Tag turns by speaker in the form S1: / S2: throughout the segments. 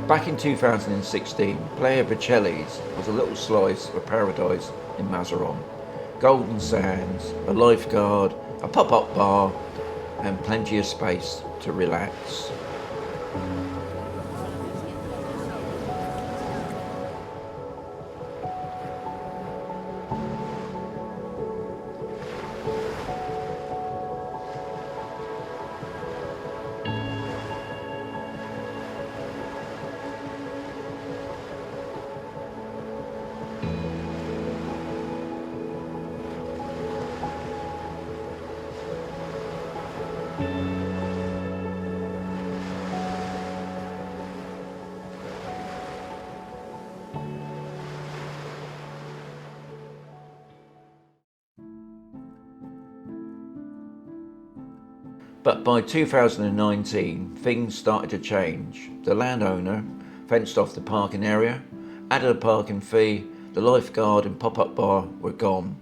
S1: Back in 2016, Playa Percheles was a little slice of paradise in Mazarrón. Golden sands, a lifeguard, a pop-up bar, and plenty of space to relax. But by 2019, things started to change. The landowner fenced off the parking area, added a parking fee, the lifeguard and pop-up bar were gone.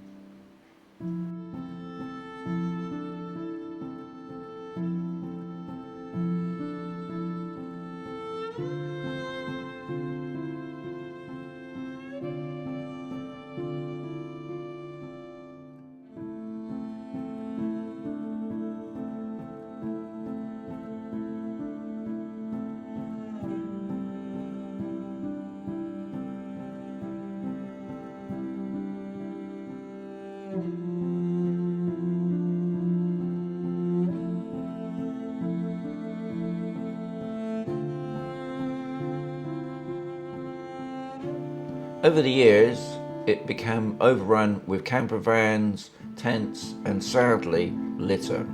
S1: Over the years, it became overrun with camper vans, tents, and sadly, litter.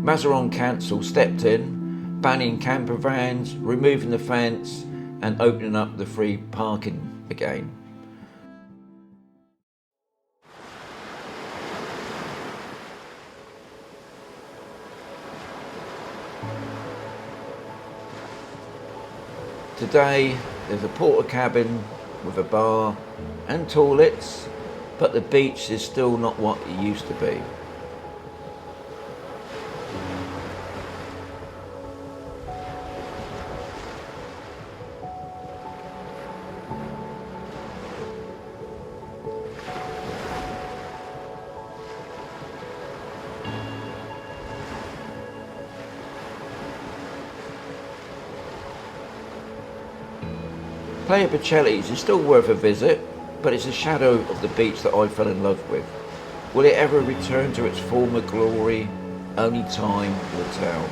S1: Mazarrón Council stepped in, banning camper vans, removing the fence, and opening up the free parking again. Today, there's a porta cabin with a bar and toilets, but the beach is still not what it used to be. Playa Percheles is still worth a visit, but it's a shadow of the beach that I fell in love with. Will it ever return to its former glory? Only time will tell.